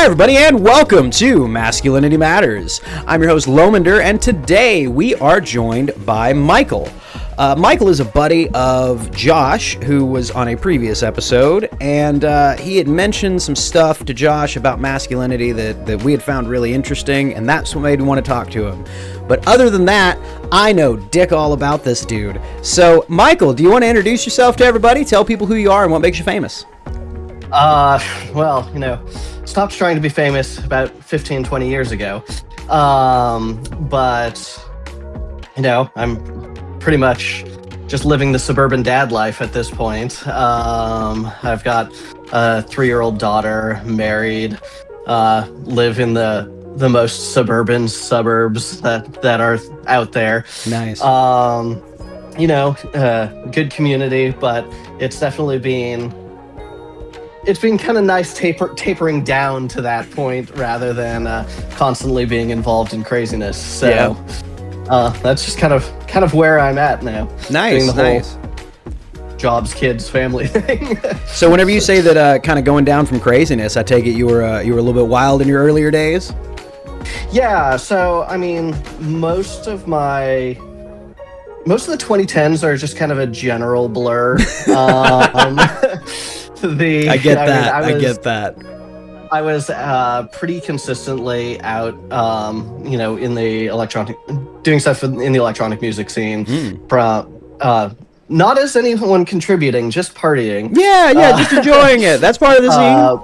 Hi, everybody, and welcome to Masculinity Matters. I'm your host, Lomender, and today we are joined by Michael. Michael is a buddy of Josh, who was on a previous episode, and he had mentioned some stuff to Josh about masculinity that we had found really interesting, and that's what made me want to talk to him. But other than that, I know dick all about this dude. So, Michael, do you want to introduce yourself to everybody? Tell people who you are and what makes you famous. Stopped trying to be famous about 15, 20 years ago. But I'm pretty much just living the suburban dad life at this point. I've got a 3-year-old daughter, married, live in the most suburban suburbs that are out there. Nice. Good community, but it's definitely been kind of nice tapering down to that point rather than constantly being involved in craziness. So that's just kind of where I'm at now. Nice, doing the nice. whole jobs, kids, family thing. So whenever you say that kind of going down from craziness, I take it you were a little bit wild in your earlier days? Yeah, so I mean, most of the 2010s are just kind of a general blur. I get that. I was pretty consistently out, in the doing stuff in the electronic music scene. Not as anyone contributing, just partying. Yeah, just enjoying it. That's part of the scene.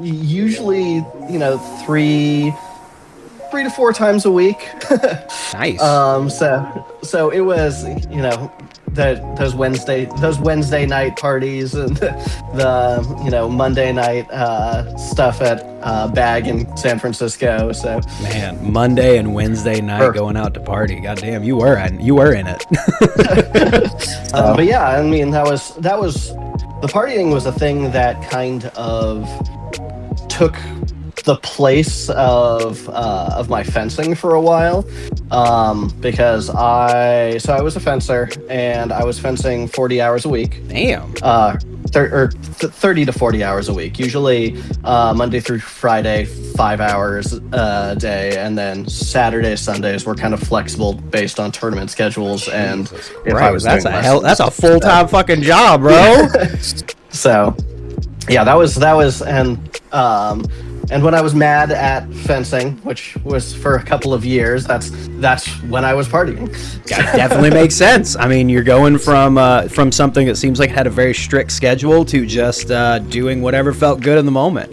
Usually, 3 to 4 times a week. Nice. So it was, those Wednesday night parties and the Monday night stuff at Bag in San Francisco. So man, Monday and Wednesday night going out to party. Goddamn, you were in it. But yeah, I mean that was the partying was a thing that kind of took the place of my fencing for a while, because I was a fencer and I was fencing 40 hours a week. Damn. 30 to 40 hours a week, usually Monday through Friday, 5 hours a day, and then Saturdays, Sundays were kind of flexible based on tournament schedules. And if I was that's a full-time fucking job, bro. So yeah, that was and when I was mad at fencing, which was for a couple of years, that's when I was partying. That definitely makes sense. I mean, you're going from something that seems like it had a very strict schedule to just doing whatever felt good in the moment.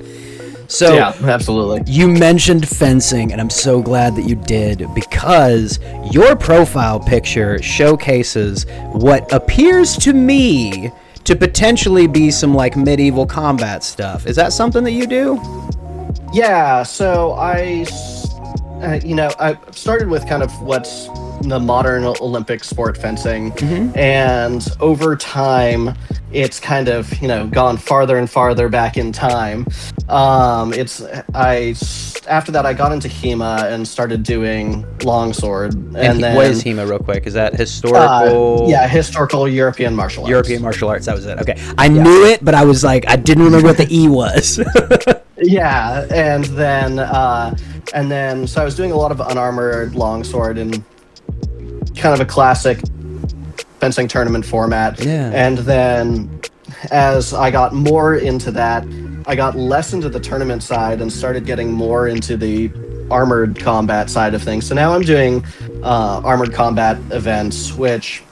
So yeah, absolutely. You mentioned fencing, and I'm so glad that you did, because your profile picture showcases what appears to me to potentially be some like medieval combat stuff. Is that something that you do? Yeah, so I started with kind of what's the modern Olympic sport, fencing, and over time, it's kind of gone farther and farther back in time. After that I got into HEMA and started doing longsword. And then what is HEMA, real quick? Is that historical? Historical European martial arts. European martial arts. That was it. Okay, I knew it, but I was like, I didn't remember what the E was. Yeah, and then so I was doing a lot of unarmored longsword in kind of a classic fencing tournament format. Yeah. And then as I got more into that, I got less into the tournament side and started getting more into the armored combat side of things. So now I'm doing armored combat events, which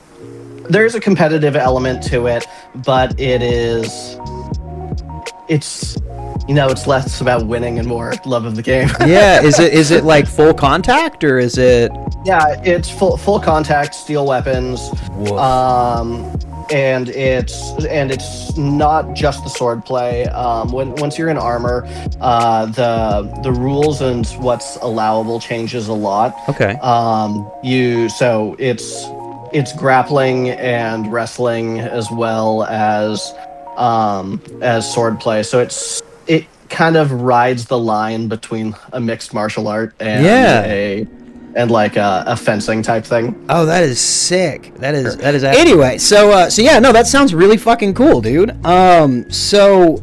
there's a competitive element to it, but it's less about winning and more love of the game. Yeah, is it like full contact, or is it? Yeah, it's full contact, steel weapons. Woof. And it's not just the sword play. Once you're in armor, the rules and what's allowable changes a lot. Okay. It's grappling and wrestling as well as sword play. So it kind of rides the line between a mixed martial art and a fencing type thing. Oh, that is sick. That is anyway. So yeah, no, that sounds really fucking cool, dude. So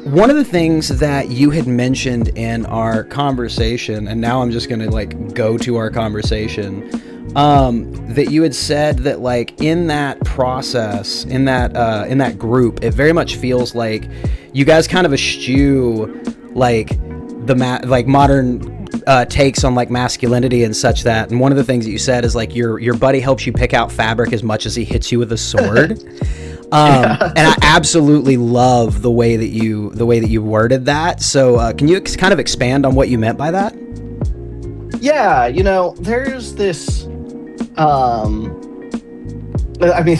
One of the things that you had mentioned in our conversation, and now I'm just going to like go to our conversation, that you had said that like in that process, in that group, it very much feels like you guys kind of eschew like like modern takes on like masculinity and such that. And one of the things that you said is like your buddy helps you pick out fabric as much as he hits you with a sword. And I absolutely love the way that you worded that. So can you kind of expand on what you meant by that? Yeah, you know, there's this I mean,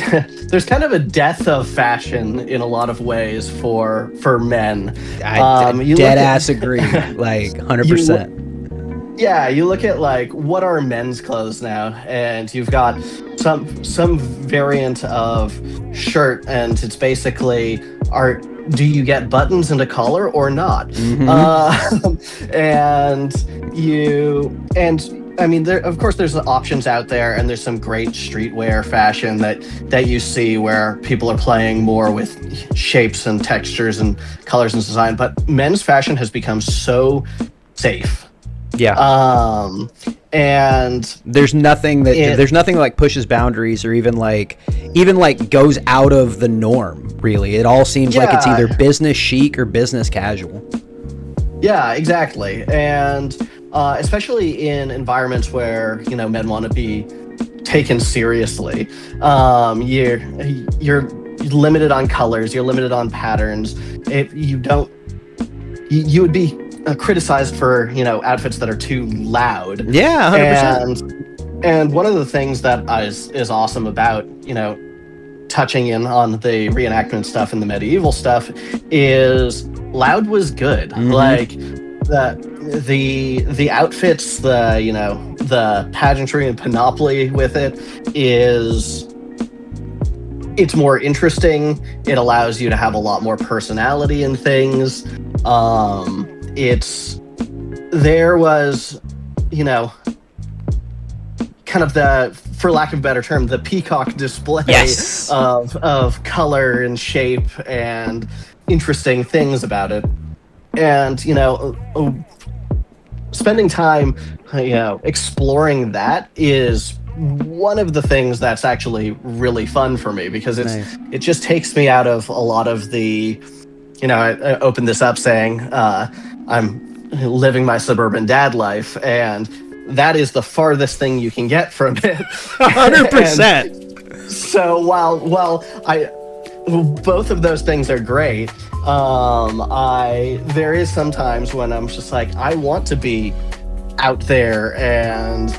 there's kind of a death of fashion in a lot of ways for men. I dead ass agree, like 100%. Yeah, you look at like what are men's clothes now, and you've got some variant of shirt, and it's basically do you get buttons and a collar or not? Mm-hmm. and I mean, of course, there's options out there, and there's some great streetwear fashion that you see where people are playing more with shapes and textures and colors and design. But men's fashion has become so safe. Yeah. And there's nothing like pushes boundaries or even like goes out of the norm, really. It all seems like it's either business chic or business casual. Yeah, exactly. And especially in environments where, you know, men want to be taken seriously. You're limited on colors, you're limited on patterns. If you would be criticized for, you know, outfits that are too loud. Yeah, 100%. And one of the things that is awesome about, you know, touching in on the reenactment stuff and the medieval stuff is loud was good. Mm-hmm. Like the outfits, the pageantry and panoply with it's more interesting. It allows you to have a lot more personality in things. There was, you know, kind of for lack of a better term, the peacock display of color and shape and interesting things about it. And, you know, spending time, you know, exploring that is one of the things that's actually really fun for me, because it just takes me out of a lot of the, you know, I opened this up saying I'm living my suburban dad life, and that is the farthest thing you can get from it. 100%. So while both of those things are great, there is some times when I'm just like, I want to be out there and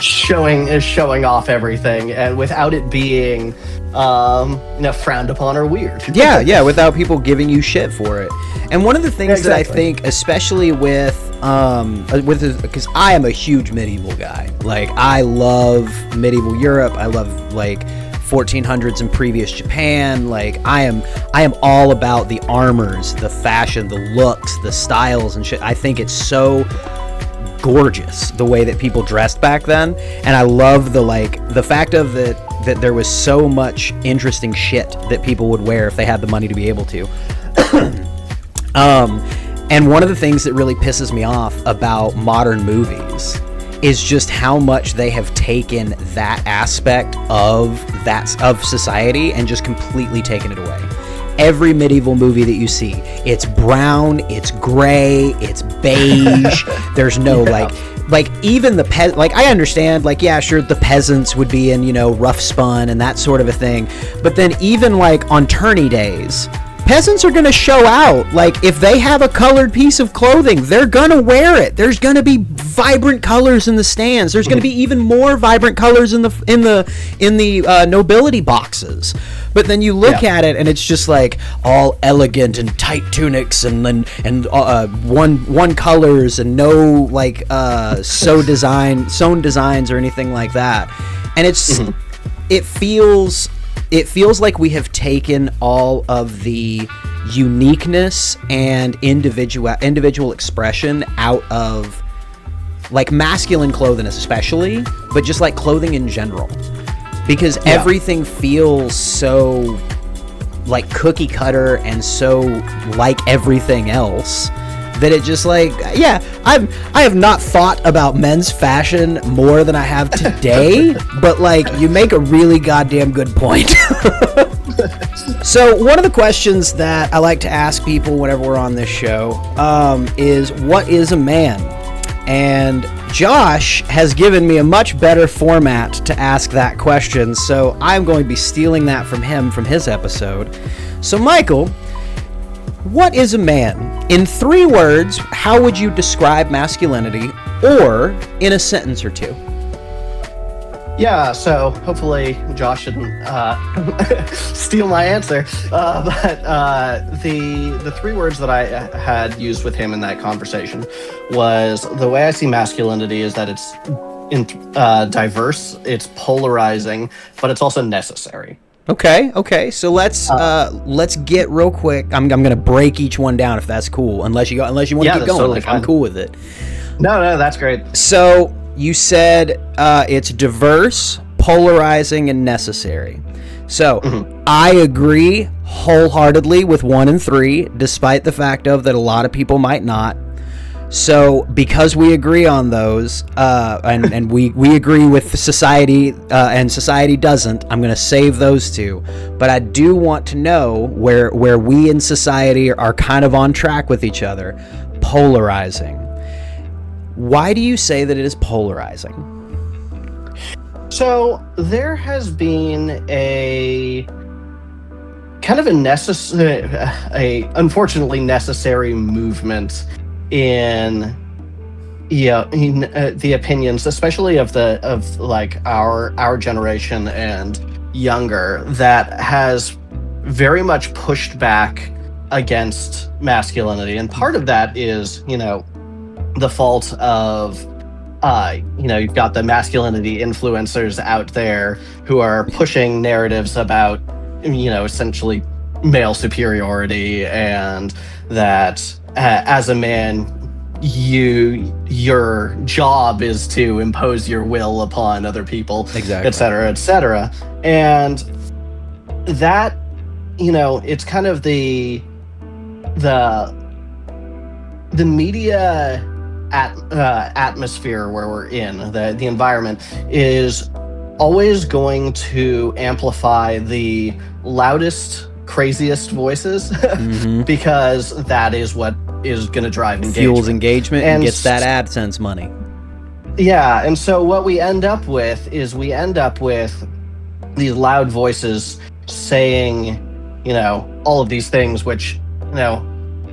showing off everything, and without it being you know, frowned upon or weird. yeah, without people giving you shit for it. And one of the things that I think, especially with because I am a huge medieval guy. Like, I love medieval Europe. I love like 1400s and previous Japan. Like, I am all about the armors, the fashion, the looks, the styles and shit. I think it's so gorgeous the way that people dressed back then, and I love the fact of that there was so much interesting shit that people would wear if they had the money to be able to. And one of the things that really pisses me off about modern movies is just how much they have taken that aspect of society and just completely taken it away. Every medieval movie that you see, it's brown, it's gray, it's beige. There's no like even the I understand, like, yeah, sure, the peasants would be in, you know, rough spun and that sort of a thing, but then even like on tourney days, peasants are going to show out. Like, if they have a colored piece of clothing, they're going to wear it. There's going to be vibrant colors in the stands. There's going to be even more vibrant colors in the nobility boxes. But then you look at it, and it's just like all elegant and tight tunics and one colors and no like sewn designs or anything like that. And it feels like we have taken all of the uniqueness and individual expression out of like masculine clothing especially, but just like clothing in general. Because everything feels so like cookie cutter and so like everything else that it just like, yeah, I have not thought about men's fashion more than I have today, but like you make a really goddamn good point. So one of the questions that I like to ask people whenever we're on this show is, what is a man? And Josh has given me a much better format to ask that question, so I'm going to be stealing that from him from his episode. So Michael, what is a man? In 3 words, how would you describe masculinity, or in a sentence or 2? Yeah, so hopefully Josh shouldn't steal my answer. But the 3 words that I had used with him in that conversation was, the way I see masculinity is that it's diverse, it's polarizing, but it's also necessary. Okay. So let's get real quick. I'm gonna break each one down if that's cool. Unless you want to keep going. Totally like fine. I'm cool with it. No, that's great. So you said it's diverse, polarizing, and necessary. So I agree wholeheartedly with 1 and 3, despite the fact of that a lot of people might not. So because we agree on those, and we agree with society, and society doesn't, I'm going to save those 2. But I do want to know where we in society are kind of on track with each other. Polarizing. Why do you say that it is polarizing? So there has been a kind of a unfortunately necessary movement in the opinions, especially of our generation and younger, that has very much pushed back against masculinity. And part of that is, the fault of you've got the masculinity influencers out there who are pushing narratives about essentially male superiority, and that as a man your job is to impose your will upon other people, exactly, etc. And that, it's kind of the media atmosphere where we're in, the environment is always going to amplify the loudest, craziest voices, because that is what is going to drive engagement. Fuels engagement and gets that AdSense money. Yeah, and so what we end up with is these loud voices saying, all of these things, which,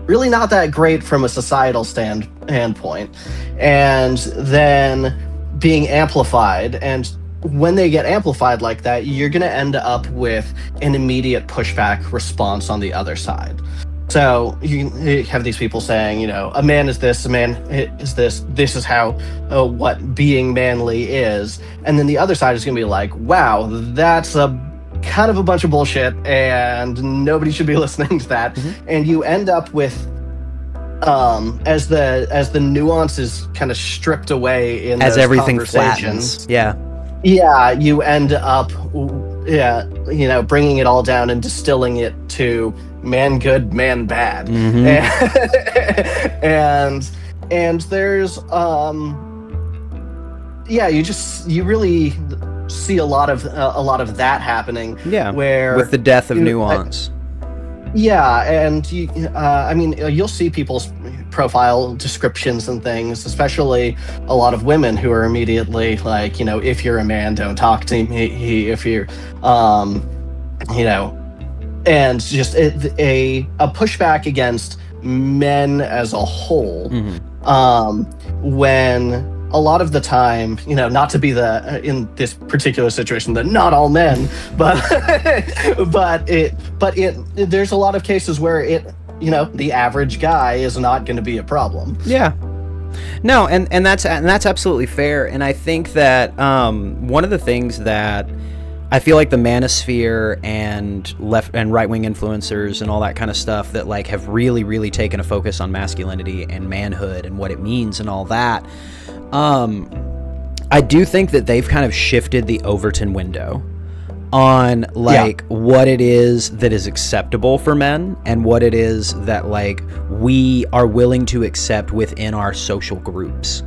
really not that great from a societal standpoint, and then being amplified. And when they get amplified like that, you're going to end up with an immediate pushback response on the other side. So you have these people saying, a man is this, a man is this, this is how, what being manly is. And then the other side is going to be like, wow, that's a kind of a bunch of bullshit, and nobody should be listening to that. And you end up with, as the nuance is kind of stripped away in as those everything conversations, flattens. you end up, bringing it all down and distilling it to man good, man bad. And there's you really see a lot of that happening. Where with the death of nuance. And you'll see people's profile descriptions and things, especially a lot of women who are immediately like, if you're a man, don't talk to me. If you're, and just a pushback against men as a whole. When a lot of the time, not to be in this particular situation, that not all men, but there's a lot of cases where the average guy is not going to be a problem. Yeah. No, and that's absolutely fair. And I think that one of the things that I feel like the manosphere and left and right-wing influencers and all that kind of stuff that like have really, really taken a focus on masculinity and manhood and what it means and all that. I do think that they've kind of shifted the Overton window on like what it is that is acceptable for men and what it is that like we are willing to accept within our social groups.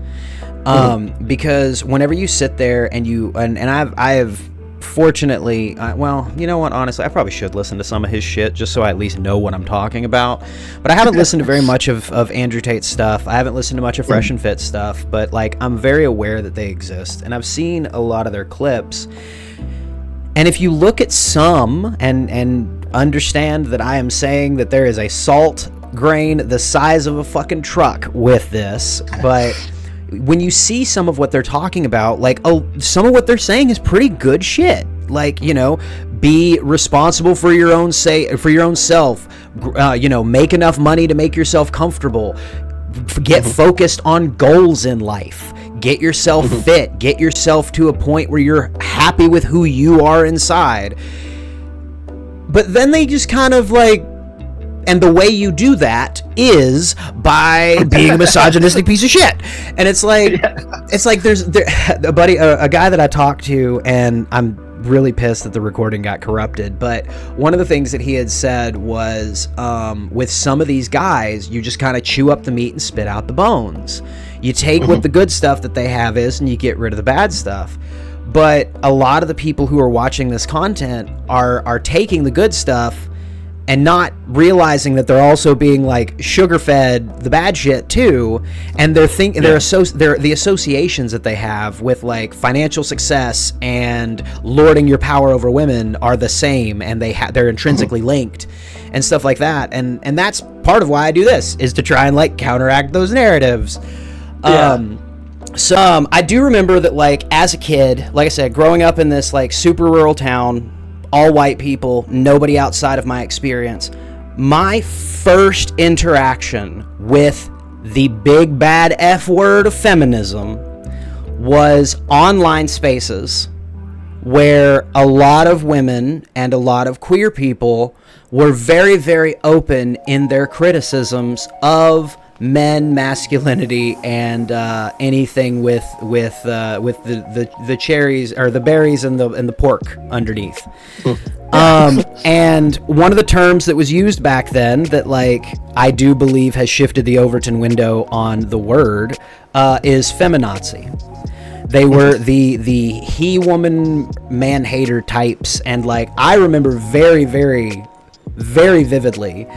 Because whenever you sit there and I have fortunately, well, you know what, honestly, I probably should listen to some of his shit just so I at least know what I'm talking about. But I haven't listened to very much of Andrew Tate's stuff. I haven't listened to much of Fresh and Fit stuff, but like I'm very aware that they exist, and I've seen a lot of their clips. And if you look at some and understand that I am saying that there is a salt grain the size of a fucking truck with this, but when you see some of what they're talking about, like, some of what they're saying is pretty good shit. Like, you know, be responsible for your own self, you know, make enough money to make yourself comfortable, get focused on goals in life, get yourself fit, get yourself to a point where you're happy with who you are inside. But then they just kind of like, and the way you do that is by being a misogynistic piece of shit. And it's like, there's a buddy, a guy that I talked to, and I'm really pissed that the recording got corrupted. But one of the things that he had said was, with some of these guys, you just kind of chew up the meat and spit out the bones. You take what the good stuff that they have is, and you get rid of the bad stuff. But a lot of the people who are watching this content are taking the good stuff and not realizing that they're also being like sugar fed the bad shit too, and they're the associations that they have with like financial success and lording your power over women are the same, and they're intrinsically linked and stuff like that, and that's part of why I do this, is to try and like counteract those narratives. So I do remember that like as a kid, like I said, growing up in this like super rural town, all white people, nobody outside of my experience. My first interaction with the big bad F word of feminism was online spaces where a lot of women and a lot of queer people were very, very open in their criticisms of men, masculinity, and anything with the cherries or the berries and the pork underneath. And one of the terms that was used back then that like I do believe has shifted the Overton window on the word is feminazi. They were the he woman man hater types, and like I remember very, very, very vividly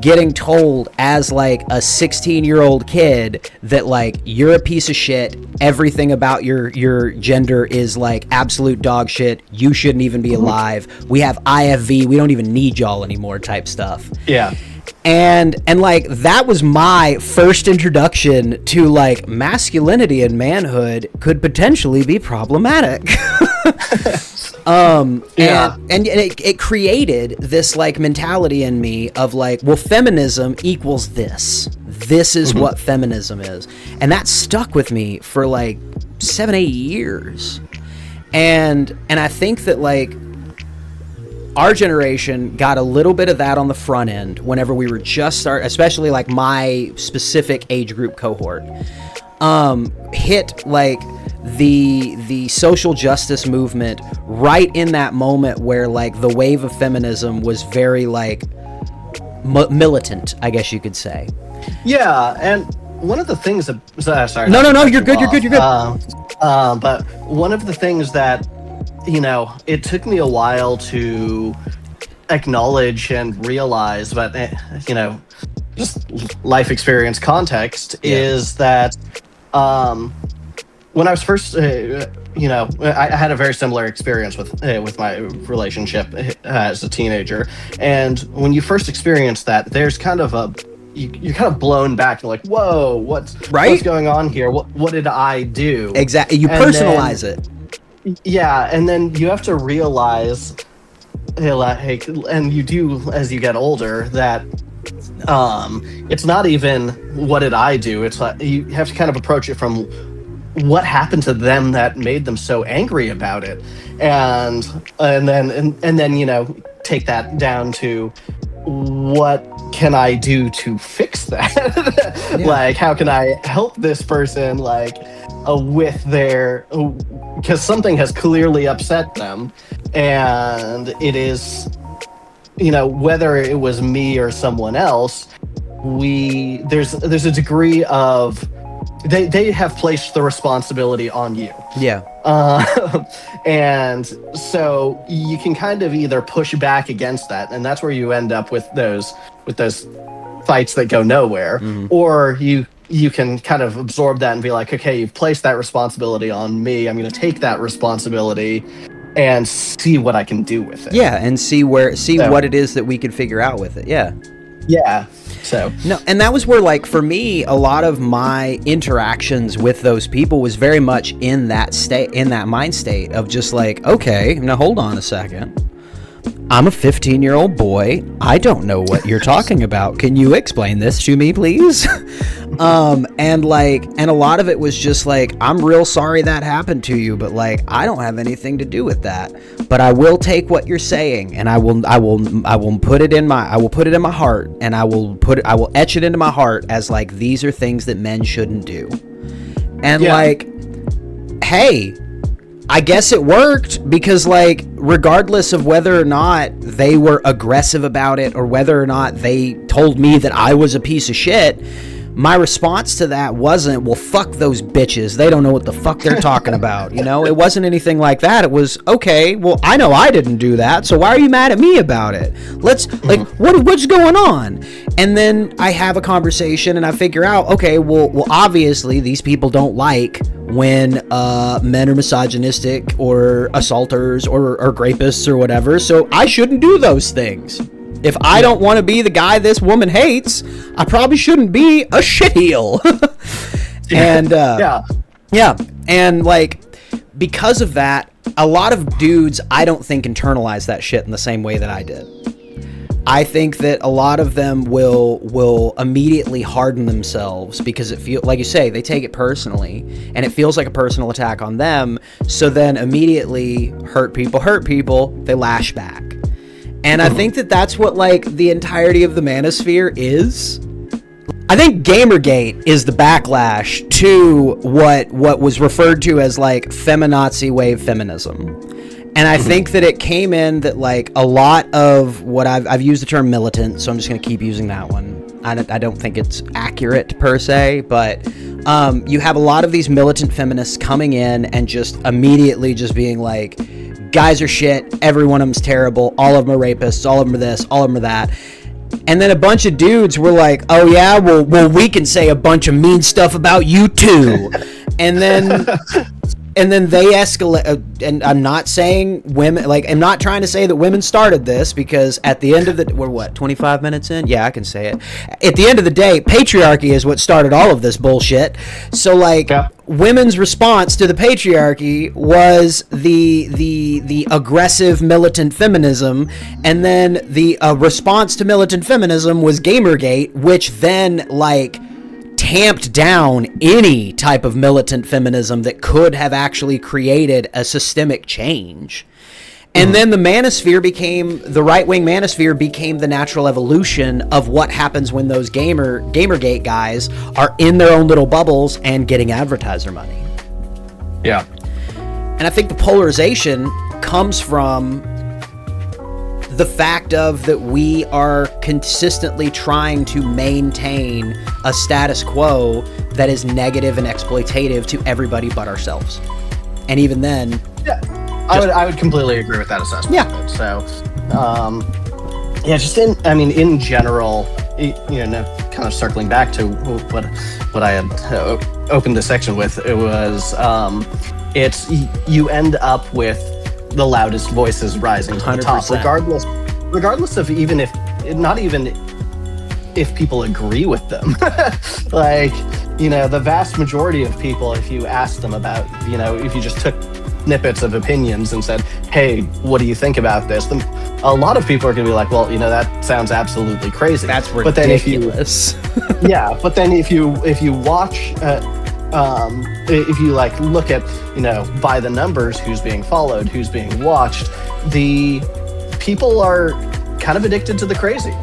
getting told as like a 16-year-old kid that like you're a piece of shit, everything about your gender is like absolute dog shit, you shouldn't even be alive, we have IFV, we don't even need y'all anymore type stuff. And like that was my first introduction to like masculinity and manhood could potentially be problematic. And it created this like mentality in me of like, well, feminism equals this is what feminism is, and that stuck with me for like 7-8 years. And I think that like our generation got a little bit of that on the front end whenever we were just especially like my specific age group cohort hit like the social justice movement right in that moment where like the wave of feminism was very like militant, I guess you could say. And one of the things that sorry, no, you're good. But one of the things that, you know, it took me a while to acknowledge and realize, but you know, just life experience context is that when I was first, you know, I had a very similar experience with my relationship as a teenager, and when you first experience that, there's kind of you're kind of blown back. You're like, whoa, what's going on here? What did I do? Exactly. You personalize it. Yeah, and then you have to realize, and you do as you get older, that it's not even what did I do. It's like you have to kind of approach it from what happened to them that made them so angry about it, and then you know, take that down to what can I do to fix that? Yeah. Like, how can I help this person, like, with their, because something has clearly upset them, and it is, whether it was me or someone else, there's a degree of, they have placed the responsibility on you. Yeah. And so you can kind of either push back against that, and that's where you end up with those fights that go nowhere, or you can kind of absorb that and be like, okay, you've placed that responsibility on me. I'm going to take that responsibility and see what I can do with it. Yeah, and see what it is that we could figure out with it. Yeah. Yeah. So no, and that was where, like, for me, a lot of my interactions with those people was very much in that mind state of just like, okay, now hold on a second. I'm a 15-year-old boy. I don't know what you're talking about. Can you explain this to me, please? And a lot of it was just like, I'm real sorry that happened to you, but like, I don't have anything to do with that. But I will take what you're saying, and I will put it in my heart, and I will etch it into my heart as like, these are things that men shouldn't do. And like, hey, I guess it worked, because like, regardless of whether or not they were aggressive about it or whether or not they told me that I was a piece of shit, my response to that wasn't, well, fuck those bitches, they don't know what the fuck they're talking about. It wasn't anything like that. It was, okay, well, I know I didn't do that, so why are you mad at me about it? Let's like, what's going on? And then I have a conversation and I figure out, okay, well, obviously these people don't like when men are misogynistic or assaulters or rapists or whatever, so I shouldn't do those things. If I don't want to be the guy this woman hates, I probably shouldn't be a shitheel. And yeah, and like, because of that, a lot of dudes, I don't think, internalize that shit in the same way that I did. I think that a lot of them will immediately harden themselves because it feels, like you say, they take it personally, and it feels like a personal attack on them. So then immediately hurt people, they lash back. And I think that that's what, like, the entirety of the manosphere is. I think Gamergate is the backlash to what was referred to as, like, feminazi wave feminism. And I think that it came in that, like, a lot of what I've used the term militant, so I'm just going to keep using that one. I don't think it's accurate per se, but you have a lot of these militant feminists coming in and just immediately just being like, guys are shit, every one of them's terrible, all of them are rapists, all of them are this, all of them are that. And then a bunch of dudes were like, oh yeah, well we can say a bunch of mean stuff about you too. And then they escalate, and I'm not saying women, like, I'm not trying to say that women started this, because at the end of we're what, 25 minutes in? Yeah, I can say it. At the end of the day, patriarchy is what started all of this bullshit. So, like, women's response to the patriarchy was the aggressive militant feminism, and then the response to militant feminism was Gamergate, which then, like, tamped down any type of militant feminism that could have actually created a systemic change. And then the right-wing manosphere became the natural evolution of what happens when those Gamergate guys are in their own little bubbles and getting advertiser money. Yeah. And I think the polarization comes from the fact of that we are consistently trying to maintain a status quo that is negative and exploitative to everybody but ourselves. And even then, I would completely agree with that assessment. Yeah. So, just in general, kind of circling back to what I had opened this section with, it was you end up with the loudest voices rising to the top, regardless of even if people agree with them. Like, the vast majority of people, if you ask them about, if you just took snippets of opinions and said, hey, what do you think about this? Then a lot of people are going to be like, well, that sounds absolutely crazy. That's ridiculous. But then if you watch, if you like look at, by the numbers, who's being followed, who's being watched, the people are kind of addicted to the crazy.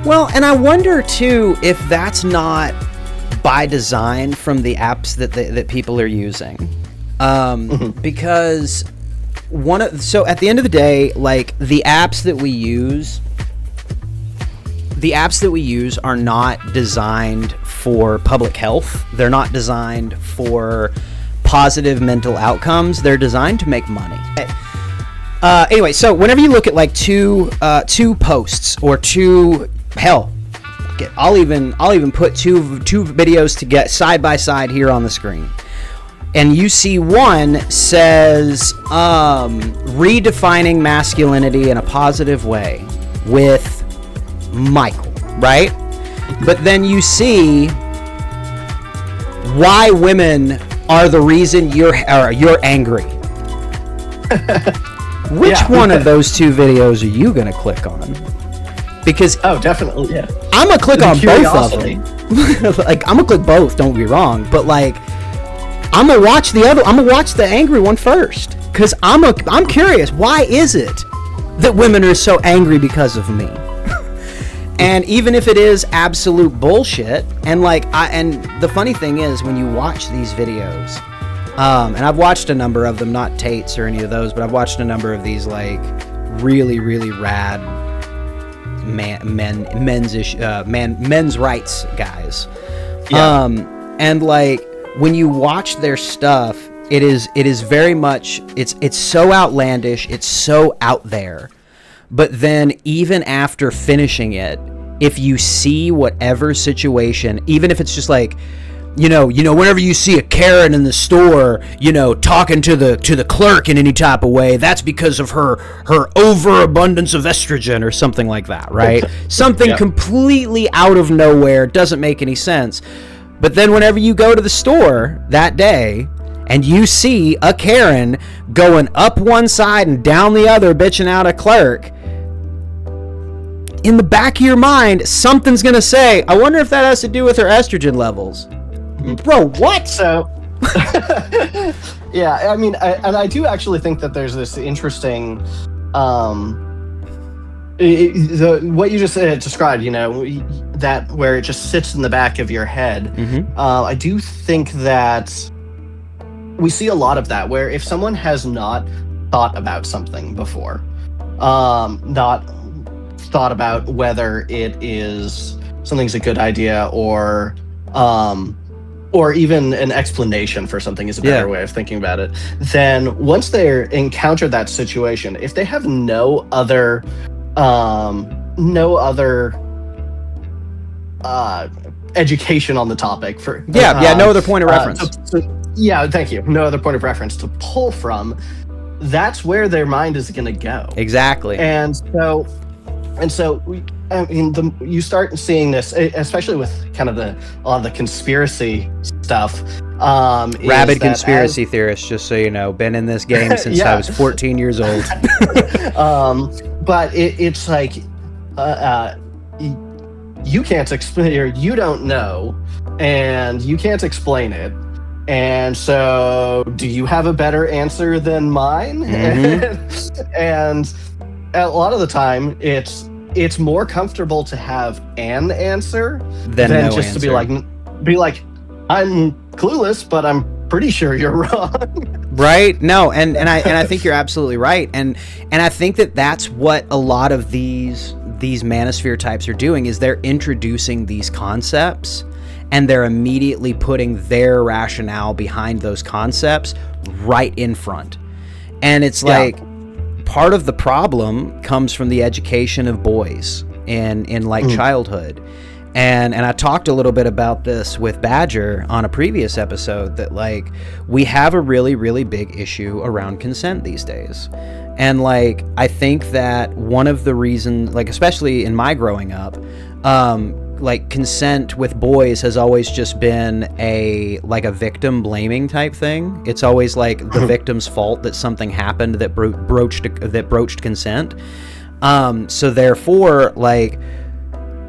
Well, and I wonder too if that's not by design from the apps that people are using, because so at the end of the day, like the apps that we use are not designed for public health. They're not designed for positive mental outcomes. They're designed to make money. Anyway, so whenever you look at like two posts or I'll even put two videos to get side by side here on the screen, and you see one says redefining masculinity in a positive way with Michael, right? But then you see why women are the reason you're angry. Which one of those two videos are you gonna click on? Because definitely, yeah. I'm gonna click on both of them. Like I'm gonna click both. Don't be wrong, but like I'm gonna watch the angry one first, because I'm curious. Why is it that women are so angry because of me? And even if it is absolute bullshit, and the funny thing is when you watch these videos, and I've watched a number of them, not Tate's or any of those, but I've watched a number of these like really, really rad men's rights guys. Yeah. And like when you watch their stuff, it is very much it's so outlandish, it's so out there. But then even after finishing it, if you see whatever situation, even if it's just like, you know, whenever you see a Karen in the store, talking to the clerk in any type of way, that's because of her overabundance of estrogen or something like that, right? Something completely out of nowhere, doesn't make any sense. But then whenever you go to the store that day and you see a Karen going up one side and down the other bitching out a clerk, in the back of your mind, something's going to say, I wonder if that has to do with her estrogen levels. Bro, what? So, yeah, I mean, I do actually think that there's this interesting, what you just described, that where it just sits in the back of your head. I do think that we see a lot of that, where if someone has not thought about something before, not thought about whether it is something's a good idea or even an explanation for something is a better way of thinking about it, then once they encounter that situation, if they have no other education on the topic for no other point of reference, thank you, no other point of reference to pull from, that's where their mind is going to go. Exactly. And so you start seeing this, especially with kind of a lot of the conspiracy stuff. Rabid conspiracy theorists, just so you know, been in this game since I was 14 years old. But it's like you can't explain, or you don't know, and you can't explain it. And so, do you have a better answer than mine? And a lot of the time, it's more comfortable to have an answer than no just answer. to be like, I'm clueless, but I'm pretty sure you're wrong. Right? No, and I think you're absolutely right. And I think that's what a lot of these manosphere types are doing, is they're introducing these concepts and they're immediately putting their rationale behind those concepts right in front. And it's like, part of the problem comes from the education of boys in childhood. And I talked a little bit about this with Badger on a previous episode, that like we have a really, really big issue around consent these days. And like I think that one of the reasons, like especially in my growing up, like consent with boys has always just been a victim blaming type thing. It's always like the victim's fault that something happened that broached consent. So therefore, like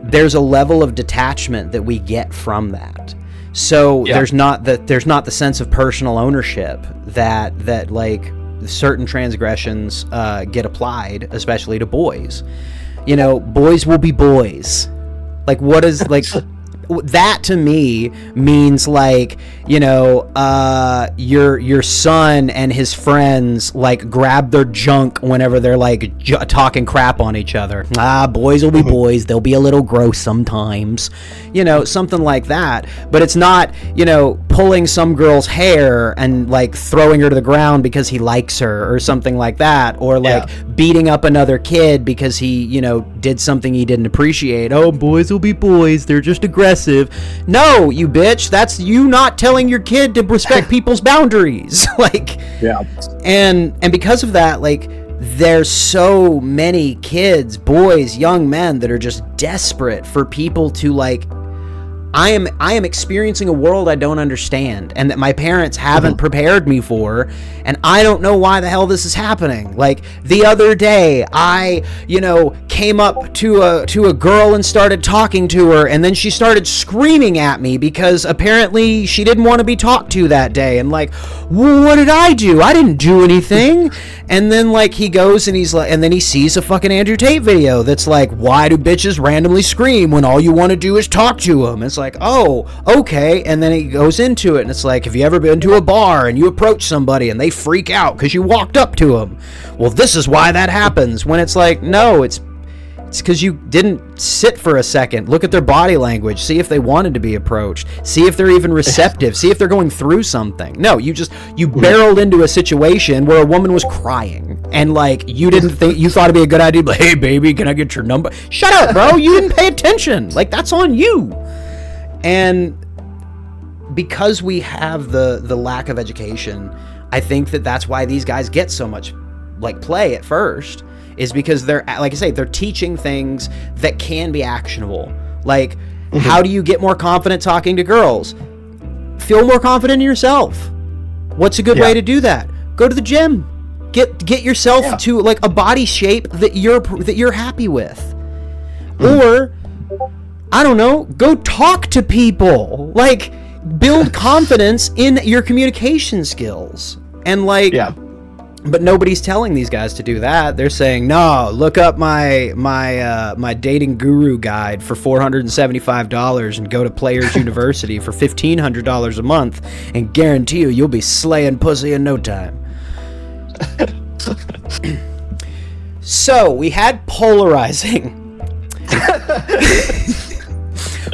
there's a level of detachment that we get from that. So there's not the sense of personal ownership that like certain transgressions get applied, especially to boys. boys will be boys. Like, what is, like, that to me means, like, your son and his friends, like, grab their junk whenever they're, like, talking crap on each other. Boys will be boys. They'll be a little gross sometimes. Something like that. But it's not, pulling some girl's hair and, like, throwing her to the ground because he likes her or something like that. Or, like, beating up another kid because he, did something he didn't appreciate. Oh, boys will be boys. They're just aggressive. No, you bitch. That's you not telling your kid to respect people's boundaries. Like, yeah. And because of that, like, there's so many kids, boys, young men that are just desperate for people to, like, I am experiencing a world I don't understand and that my parents haven't prepared me for, and I don't know why the hell this is happening. Like, the other day, I, came up to a girl and started talking to her, and then she started screaming at me because apparently she didn't want to be talked to that day. And, like, well, what did I do? I didn't do anything. And then, like, he goes and he's like, and then he sees a fucking Andrew Tate video that's like, why do bitches randomly scream when all you want to do is talk to them? It's like, oh, okay. And then he goes into it, and it's like, have you ever been to a bar and you approach somebody and they freak out because you walked up to them? Well, this is why that happens. When it's like, no, it's because you didn't sit for a second, look at their body language, see if they wanted to be approached, see if they're even receptive, see if they're going through something. No, you barreled into a situation where a woman was crying, and, like, you thought it'd be a good idea, like, hey baby, can I get your number? Shut up, bro. You didn't pay attention. Like, that's on you. And because we have the lack of education, I think that's why these guys get so much, like, play at first, is because they're, like I say, they're teaching things that can be actionable. Like, how do you get more confident talking to girls? Feel more confident in yourself. What's a good way to do that? Go to the gym. Get yourself to, like, a body shape that you're happy with. Or, I don't know, go talk to people. Like, build confidence in your communication skills. And, like, but nobody's telling these guys to do that. They're saying, no, look up my dating guru guide for $475 and go to Players University for $1,500 a month and guarantee you'll be slaying pussy in no time. So we had polarizing,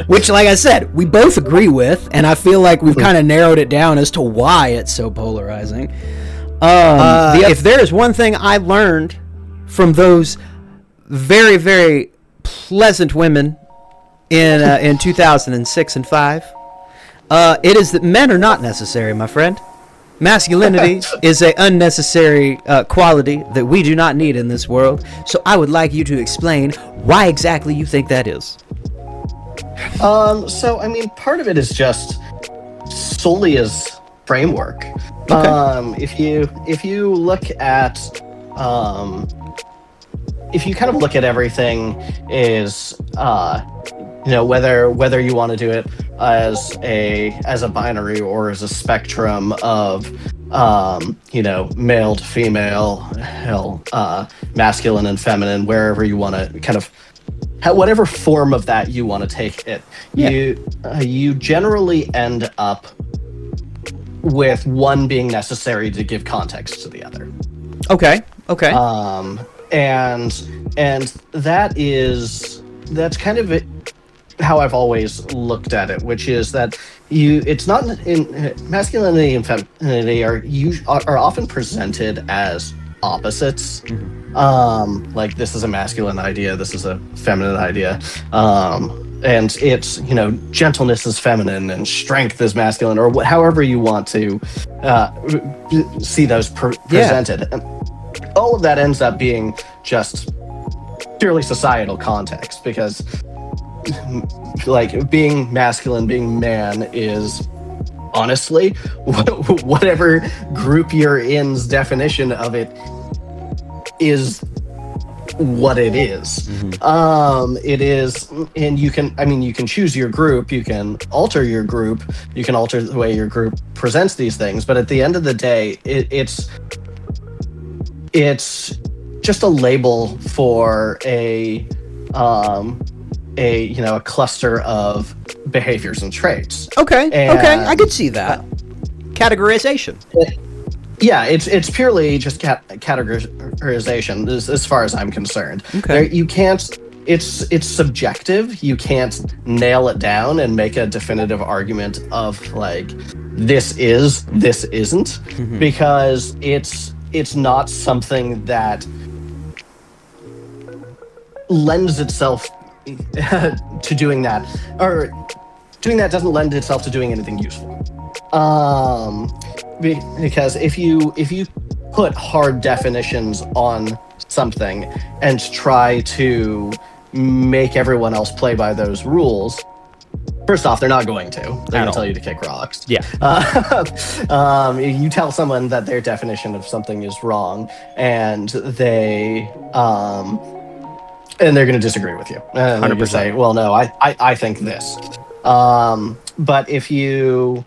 which, like I said, we both agree with, and I feel like we've kind of narrowed it down as to why it's so polarizing. If there is one thing I learned from those very, very pleasant women in 2006 and 5, it is that men are not necessary, my friend. Masculinity is an unnecessary quality that we do not need in this world. So I would like you to explain why exactly you think that is. So, I mean, part of it is just solely as framework. Okay. If you look at if you kind of look at everything is whether you want to do it as a binary or as a spectrum of male to female, masculine and feminine, wherever you want to kind of whatever form of that you want to take it, you generally end up with one being necessary to give context to the other. Okay. And that's kind of how I've always looked at it, which is that it's not in masculinity and femininity are often presented as opposites. Like, this is a masculine idea, this is a feminine idea. And it's, gentleness is feminine and strength is masculine, or however you want to see those presented. And all of that ends up being just purely societal context, because, like, being masculine, being man is honestly whatever group you're in's definition of it is what it is. It is, and you can choose your group, you can alter your group, you can alter the way your group presents these things, but at the end of the day, it's just a label for a a cluster of behaviors and traits. Okay, And, I could see that. Categorization. Yeah, it's purely just categorization as far as I'm concerned. Okay. You can't. It's subjective. You can't nail it down and make a definitive argument of like this isn't, because it's not something that lends itself to doing that, or doing that doesn't lend itself to doing anything useful. Because if you put hard definitions on something and try to make everyone else play by those rules, first off, they're not going to. They're going to tell you to kick rocks. Yeah. You tell someone that their definition of something is wrong, and they're going to disagree with you. And they're going to say, well, no, I think this. But if you...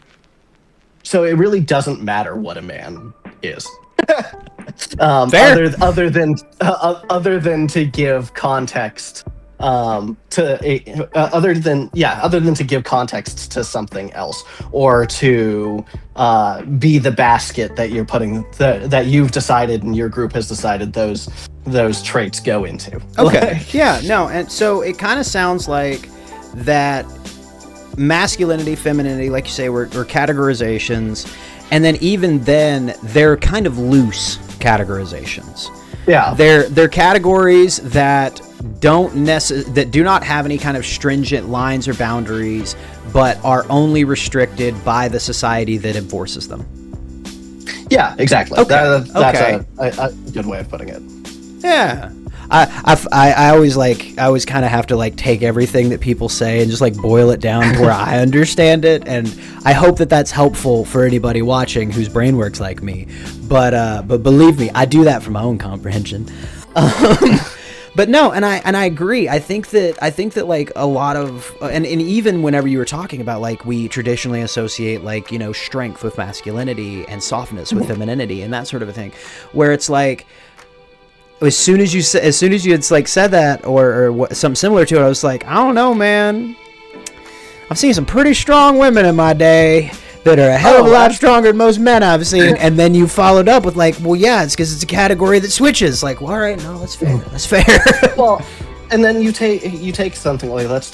So it really doesn't matter what a man is. Fair. Other than to give context other than to give context to something else, or to be the basket that you're putting that you've decided and your group has decided those traits go into. Okay. Yeah, no, and so it kind of sounds like that masculinity, femininity, like you say, were categorizations, and then even then they're kind of loose categorizations. Yeah, they're categories that that do not have any kind of stringent lines or boundaries, but are only restricted by the society that enforces them. Yeah, exactly. Okay. That's a good way of putting it. Yeah. I always kind of have to like take everything that people say and just like boil it down to where I understand it, and I hope that that's helpful for anybody watching whose brain works like me. But believe me, I do that for my own comprehension. But no, and I agree. I think that like a lot of and even whenever you were talking about like we traditionally associate like, you know, strength with masculinity and softness with femininity and that sort of a thing, where it's like as soon as you had like said that or something similar to it, I was like, I don't know, man. I've seen some pretty strong women in my day that are a hell of a lot stronger than most men I've seen. And then you followed up with like, well, yeah, it's because it's a category that switches. Like, well, all right, no, that's fair. That's fair. Well, and then you take something like, let's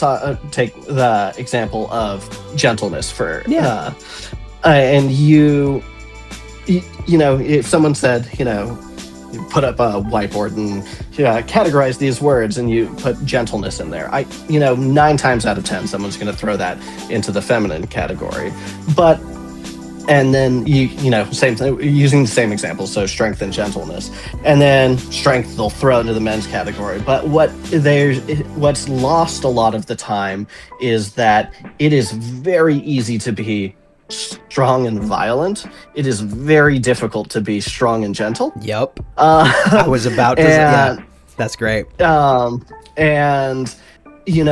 take the example of gentleness for and you know, if someone said, you know, you put up a whiteboard and categorize these words and you put gentleness in there, 9 times out of 10 someone's going to throw that into the feminine category. But and then you know same thing, using the same example, so strength and gentleness, and then strength they'll throw into the men's category. But what's lost a lot of the time is that it is very easy to be strong and violent. It is very difficult to be strong and gentle. Yep. I was about to say, yeah, that's great. And a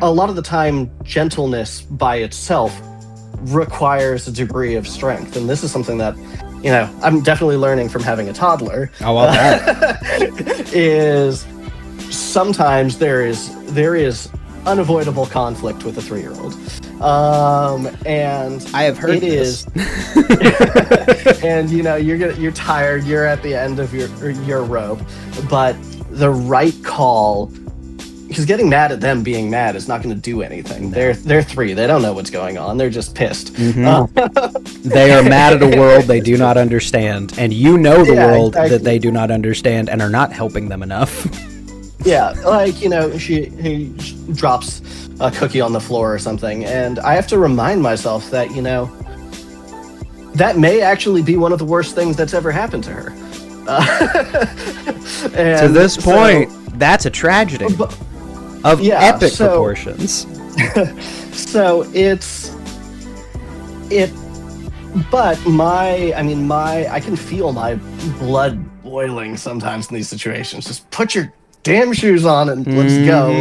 lot of the time gentleness by itself requires a degree of strength, and this is something that I'm definitely learning from having a toddler. Oh, well, that is sometimes there is unavoidable conflict with a 3-year-old. And I have heard this. And you're tired, you're at the end of your rope, but the right call, because getting mad at them being mad is not going to do anything. They're 3, they don't know what's going on, they're just pissed. They are mad at a world they do not understand, and the world exactly. That they do not understand and are not helping them enough. Yeah, like, he drops a cookie on the floor or something, and I have to remind myself that, that may actually be one of the worst things that's ever happened to her. To this point, that's a tragedy of epic proportions. So but I can feel my blood boiling sometimes in these situations. Just put your damn shoes on and let's go.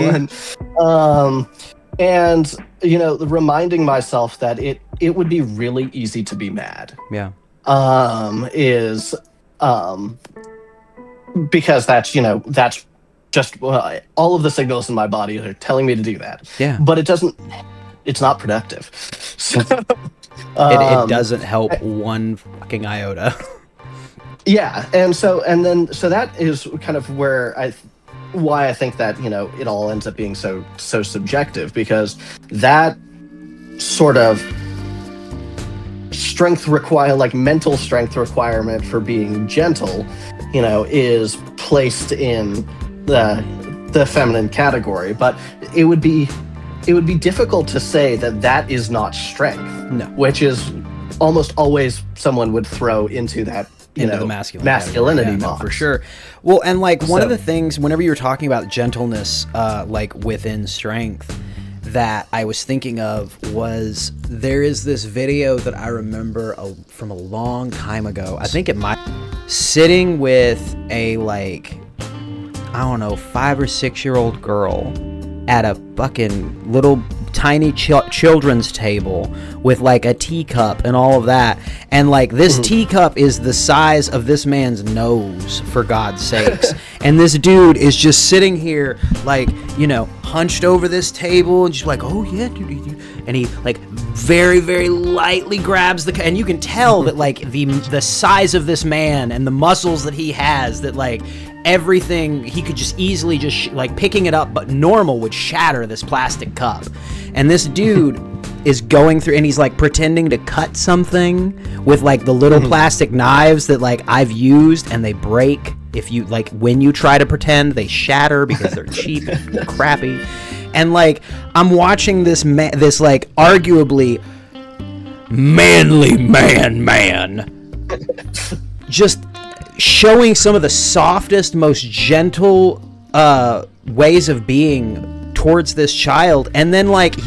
And reminding myself that it would be really easy to be mad. Yeah. Is because that's just all of the signals in my body are telling me to do that. Yeah. But it's not productive. So, It doesn't help one fucking iota. Yeah, and so that is kind of why I think that it all ends up being so subjective, because that sort of mental strength requirement for being gentle, is placed in the feminine category. But it would be difficult to say that is not strength. No. Which is almost always someone would throw into that into the masculinity box. For sure. Well, and like one of the things, whenever you were talking about gentleness, like within strength, that I was thinking of was, there is this video that I remember from a long time ago. I think it might, sitting with a, like, I don't know, 5 or 6 year old girl at a fucking little tiny children's table with like a teacup and all of that, and like this teacup is the size of this man's nose, for God's sakes. And this dude is just sitting here like, hunched over this table, and just like, oh yeah, dude. And he like very, very lightly grabs and you can tell that like the size of this man and the muscles that he has, that like everything, he could just easily like picking it up, but normal would shatter this plastic cup. And this dude is going through, and he's like pretending to cut something with like the little plastic knives that like I've used, and they break if you like, when you try to pretend, they shatter because they're cheap and crappy. And like I'm watching this like arguably manly man just showing some of the softest, most gentle ways of being towards this child. And then like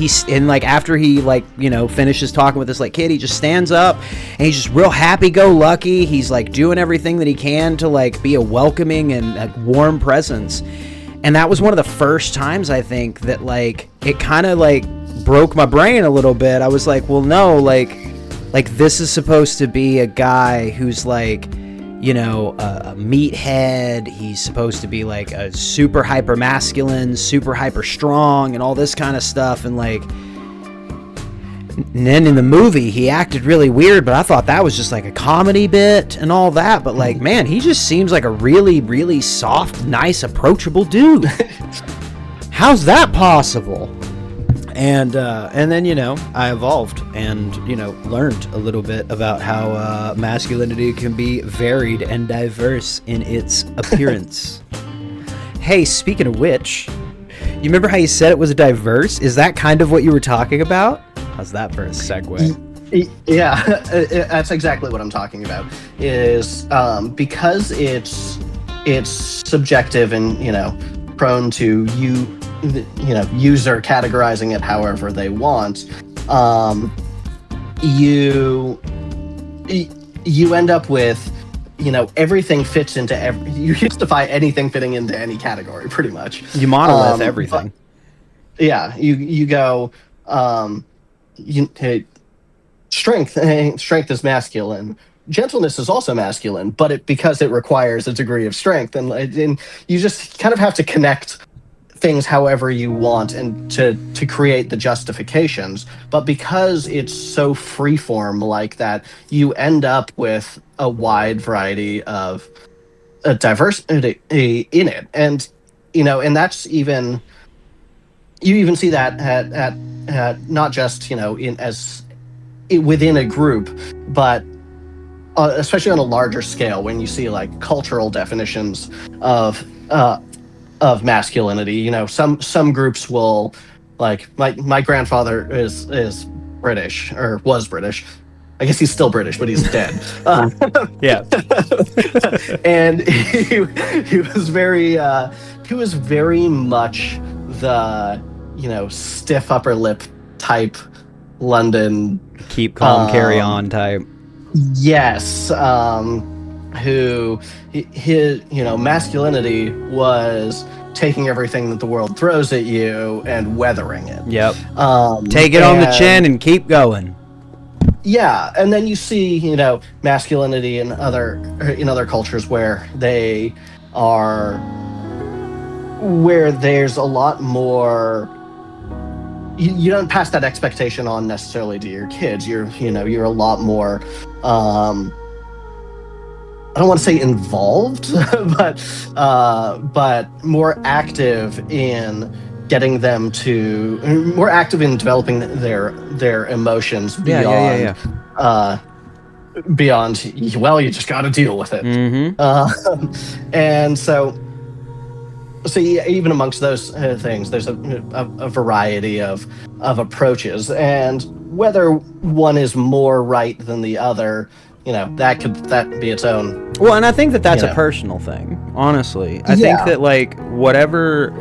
after he like finishes talking with this like kid, he just stands up and he's just real happy-go-lucky. He's like doing everything that he can to like be a welcoming and a warm presence. And that was one of the first times, I think, that like it kind of like broke my brain a little bit. I was like, well, no, like this is supposed to be a guy who's like, a meathead. He's supposed to be like a super hyper masculine, super hyper strong, and all this kind of stuff. And like, and then in the movie, he acted really weird, but I thought that was just like a comedy bit and all that. But like, man, he just seems like a really, really soft, nice, approachable dude. How's that possible? And then, I evolved and, learned a little bit about how masculinity can be varied and diverse in its appearance. Hey, speaking of which, you remember how you said it was diverse? Is that kind of what you were talking about? How's that for a segue? Yeah, that's exactly what I'm talking about. Is because it's subjective and, prone to user categorizing it however they want, you end up with everything fits into you justify anything fitting into any category, pretty much. You monolith everything. Yeah, you go strength is masculine. Gentleness is also masculine, but because it requires a degree of strength, and you just kind of have to connect things however you want and to create the justifications. But because it's so freeform like that, you end up with a wide variety of diversity in it. And and that's you even see that at not just within a group, but especially on a larger scale, when you see like cultural definitions of masculinity. Some groups will, like my grandfather is British, or was British. I guess he's still British, but he's dead. Yeah. And he was very much the stiff upper lip type London, keep calm, carry on type. Yes. Who his masculinity was taking everything that the world throws at you and weathering it. Yep. Take it on the chin and keep going. Yeah, and then you see masculinity in other cultures where they are where there's a lot more. You don't pass that expectation on necessarily to your kids. You're a lot more. I don't want to say involved, but more active in getting them to more active in developing their emotions beyond beyond. Well, you just got to deal with it, and so even amongst those things, there's a variety of approaches, and whether one is more right than the other, that be its own. Well, and I think that's a personal thing, honestly. I think that like whatever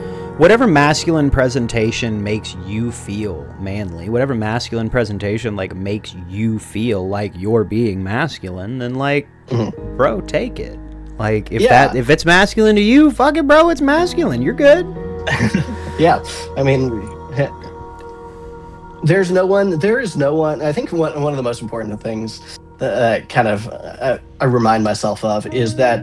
masculine presentation makes you feel manly, whatever masculine presentation like makes you feel like you're being masculine, then like, bro, take it. Like if it's masculine to you, fuck it, bro, it's masculine. You're good. Yeah, I mean, there is no one. I think one of the most important things that I remind myself of is that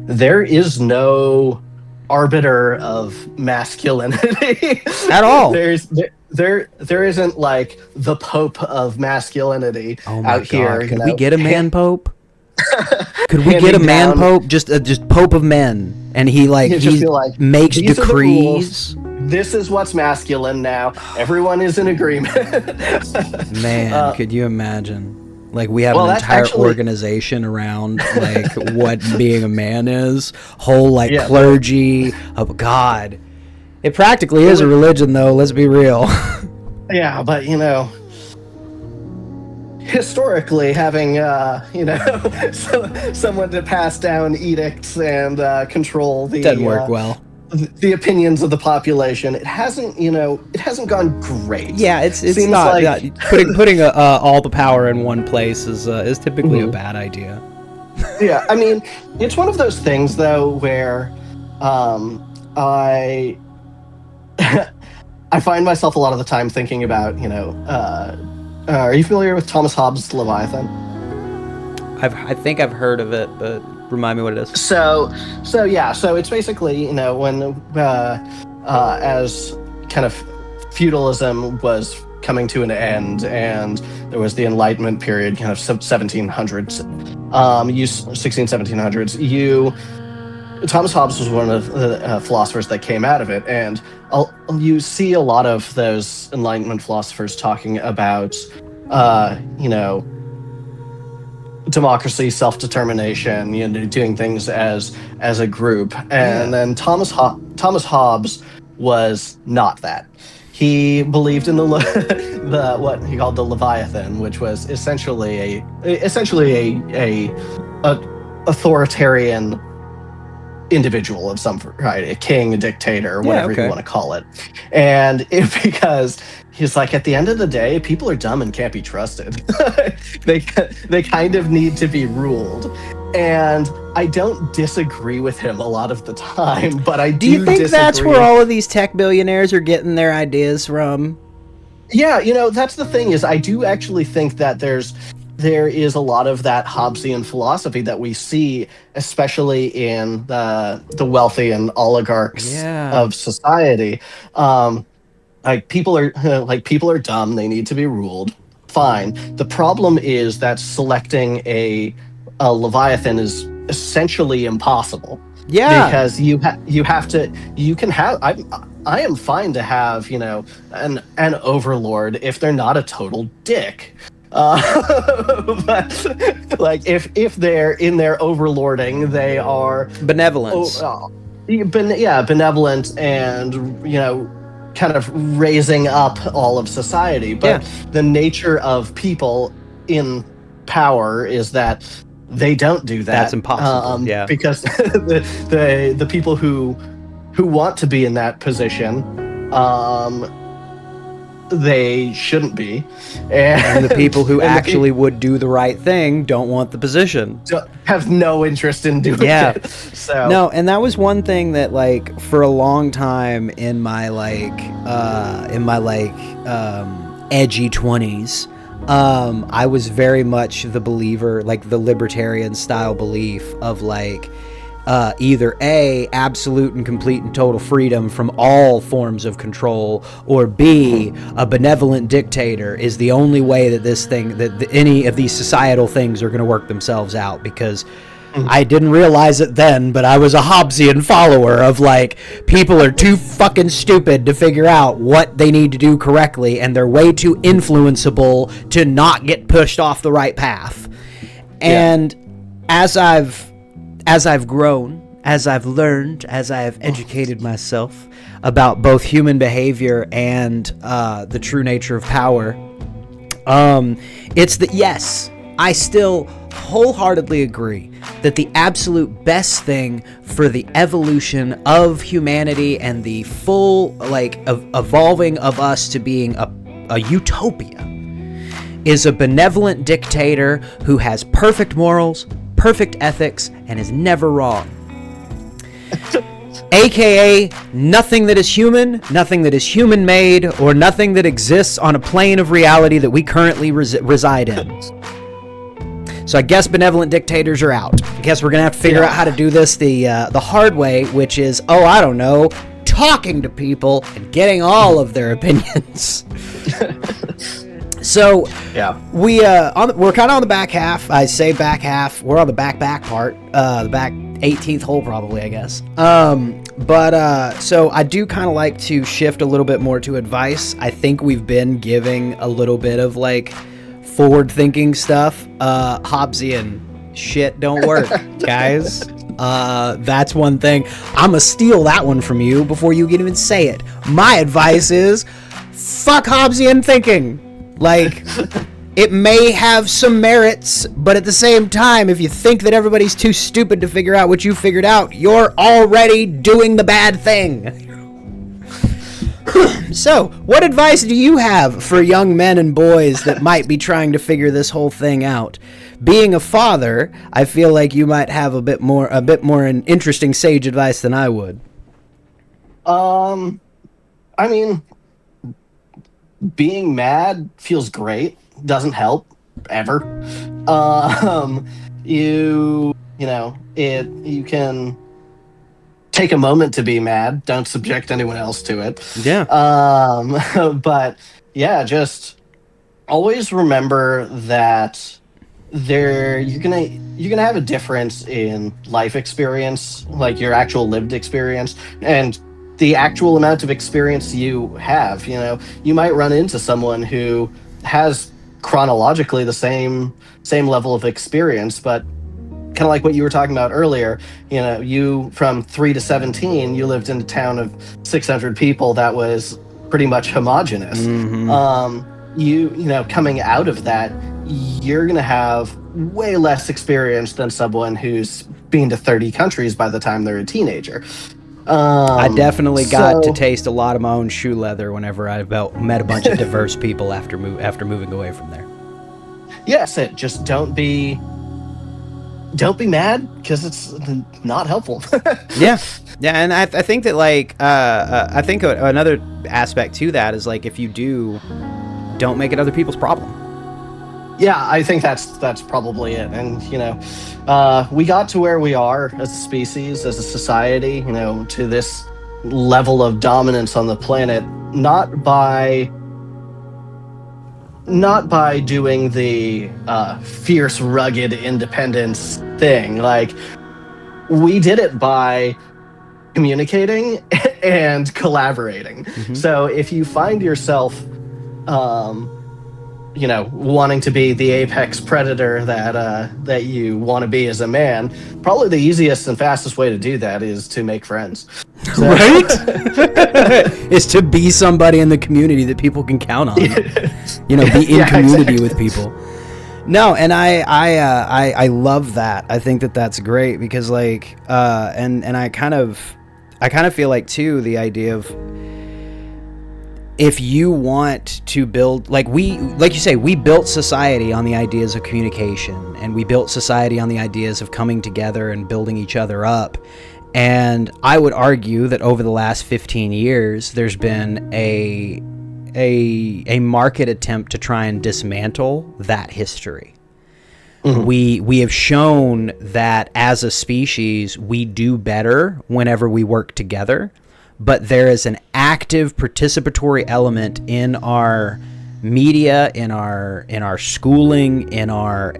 there is no arbiter of masculinity at all. There isn't like the Pope of masculinity out here. Could we get a man Pope? Could we get a man Pope? Just Pope of men, and he makes decrees. This is what's masculine now. Everyone is in agreement. Man, could you imagine? Like we have an entire organization around like what being a man is. Whole clergy of God. It practically is a religion, though. Let's be real. Yeah, but historically, having someone to pass down edicts and control doesn't work well. The opinions of the population, it hasn't gone great. Yeah, it's not putting all the power in one place is typically a bad idea. Yeah, I mean, it's one of those things though where I find myself a lot of the time thinking about are you familiar with Thomas Hobbes' Leviathan? I think I've heard of it, but remind me what it is. So it's basically when as kind of feudalism was coming to an end and there was the Enlightenment period, kind of 1700s, 1700s. Thomas Hobbes was one of the philosophers that came out of it, and you see a lot of those Enlightenment philosophers talking about democracy, self-determination, doing things as a group. And then Thomas Hobbes was not that. He believed in the what he called the Leviathan, which was essentially a authoritarian individual of some variety, a king, a dictator, whatever you want to call it. And because he's like, at the end of the day, people are dumb and can't be trusted. they kind of need to be ruled. And I don't disagree with him a lot of the time, but I do. You think that's where all of these tech billionaires are getting their ideas from? Yeah, that's the thing, is I do actually think that there is a lot of that Hobbesian philosophy that we see, especially in the wealthy and oligarchs of society. People are dumb. They need to be ruled. Fine. The problem is that selecting a Leviathan is essentially impossible. Yeah, because I am fine to have an overlord if they're not a total dick. But if they're in their overlording, they are benevolent. Benevolent, and kind of raising up all of society. But the nature of people in power is that they don't do that. That's impossible. Because the people who want to be in that position, they shouldn't be, and the people who actually would do the right thing don't want the position, have no interest in doing it. So no, and that was one thing that for a long time in my edgy 20s, I was very much the believer, the libertarian style belief of either A, absolute and complete and total freedom from all forms of control, or B, a benevolent dictator is the only way that any of these societal things are going to work themselves out. Because I didn't realize it then, but I was a Hobbesian follower of, like, people are too fucking stupid to figure out what they need to do correctly, and they're way too influenceable to not get pushed off the right path. And as I've grown, as I've learned, as I have educated myself about both human behavior and the true nature of power, it's that, yes, I still wholeheartedly agree that the absolute best thing for the evolution of humanity and the full, like, evolving of us to being a utopia is a benevolent dictator who has perfect morals, perfect ethics, and is never wrong. AKA nothing that is human, nothing that is human-made, or nothing that exists on a plane of reality that we currently reside in. So I guess benevolent dictators are out. I guess we're going to have to figure out how to do this the hard way, which is, I don't know, talking to people and getting all of their opinions. So we're kind of on the back half. I say back half. We're on the back part, the back 18th hole probably, I guess. So I do kind of like to shift a little bit more to advice. I think we've been giving a little bit of, like, forward-thinking stuff. Hobbesian shit don't work, guys. That's one thing. I'm gonna steal that one from you before you can even say it. My advice is, fuck Hobbesian thinking. Like, it may have some merits, but at the same time, if you think that everybody's too stupid to figure out what you figured out, you're already doing the bad thing. So, what advice do you have for young men and boys that might be trying to figure this whole thing out? Being a father, I feel like you might have a bit more an interesting sage advice than I would. I mean, being mad feels great. Doesn't help ever. You can take a moment to be mad. Don't subject anyone else to it. Yeah. But yeah, just always remember that you're gonna have a difference in life experience, like your actual lived experience, and the actual amount of experience you have. You might run into someone who has chronologically the same level of experience, but kind of like what you were talking about earlier, you from 3 to 17, you lived in a town of 600 people that was pretty much homogenous. Mm-hmm. Coming out of that, you're going to have way less experience than someone who's been to 30 countries by the time they're a teenager. I definitely got to taste a lot of my own shoe leather whenever I met a bunch of diverse people after moving away from there. Yes, just don't be mad, because it's not helpful. Yeah, and I think that, like, I think another aspect to that is, like, if you don't make it other people's problem. Yeah, I think that's probably it. And we got to where we are as a species, as a society, to this level of dominance on the planet, not by doing the fierce, rugged independence thing. Like, we did it by communicating and collaborating. Mm-hmm. So if you find yourself, wanting to be the apex predator that you want to be as a man, probably the easiest and fastest way to do that is to make friends. So, right? Is to be somebody in the community that people can count on. Be in community with people. No, and I love that. I think that that's great because, like, and I kind of feel like too, the idea of, if you want to build, like you say, we built society on the ideas of communication, and we built society on the ideas of coming together and building each other up. And I would argue that over the last 15 years, there's been a marked attempt to try and dismantle that history. We have shown that as a species, we do better whenever we work together, but there is an active participatory element in our media, in our schooling, in our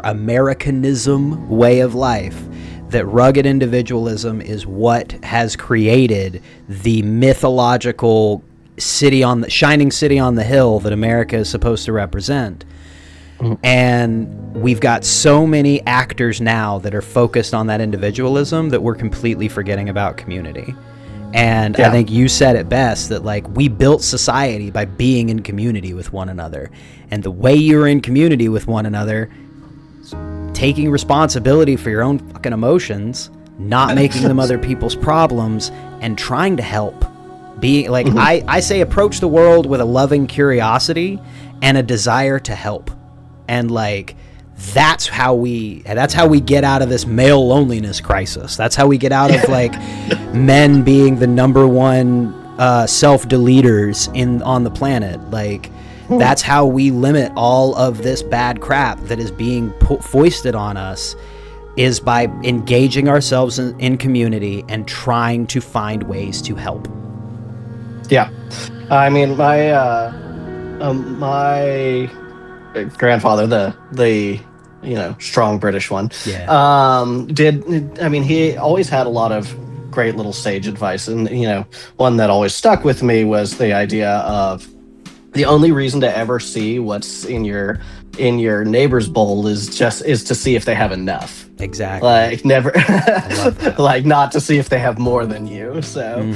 Americanism way of life, that rugged individualism is what has created the mythological shining city on the hill that America is supposed to represent. And we've got so many actors now that are focused on that individualism that we're completely forgetting about community. And I think you said it best, that like we built society by being in community with one another. And the way you're in community with one another, taking responsibility for your own fucking emotions, not making them other people's problems, and trying to help. Being like, I say approach the world with a loving curiosity and a desire to help. And like that's how we get out of this male loneliness crisis. That's how we get out of like men being the number one self-deleters on the planet. Like that's how we limit all of this bad crap that is being foisted on us, is by engaging ourselves in community and trying to find ways to help. Yeah, I mean my grandfather, the strong British one, he always had a lot of great little sage advice, and one that always stuck with me was the idea of the only reason to ever see what's in your neighbor's bowl is to see if they have enough. Exactly. Like never like not to see if they have more than you. So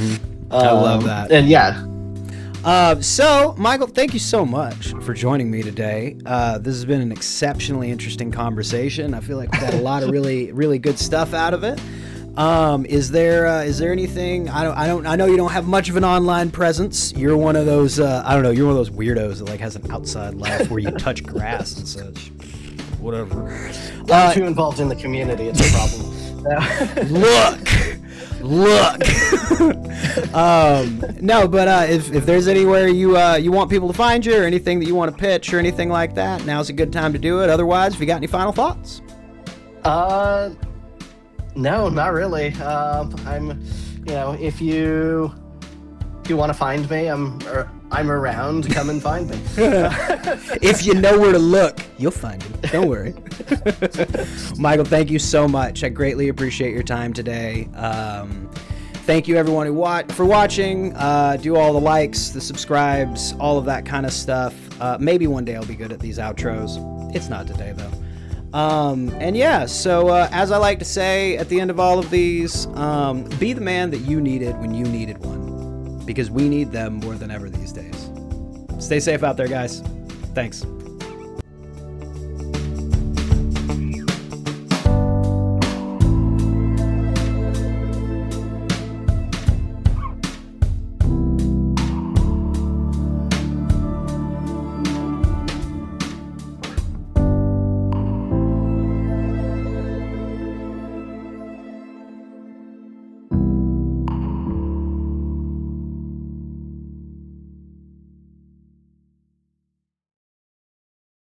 I love that. And so, Michael, thank you so much for joining me today. This has been an exceptionally interesting conversation. I feel like we got a lot of really, really good stuff out of it. Is there anything? I know you don't have much of an online presence. You're one of those. You're one of those weirdos that like has an outside life where you touch grass and such. Whatever. Not too involved in the community. It's a problem. Look. No, but if there's anywhere you want people to find you, or anything that you want to pitch, or anything like that, now's a good time to do it. Otherwise, if you got any final thoughts? No, not really. I'm, if you want to find me, I'm around. Come and find me. If you know where to look, you'll find him. Don't worry. Michael, thank you so much. I greatly appreciate your time today. Thank you, everyone for watching. Do all the likes, the subscribes, all of that kind of stuff. Maybe one day I'll be good at these outros. It's not today, though. So as I like to say at the end of all of these, be the man that you needed when you needed one, because we need them more than ever these days. Stay safe out there, guys. Thanks.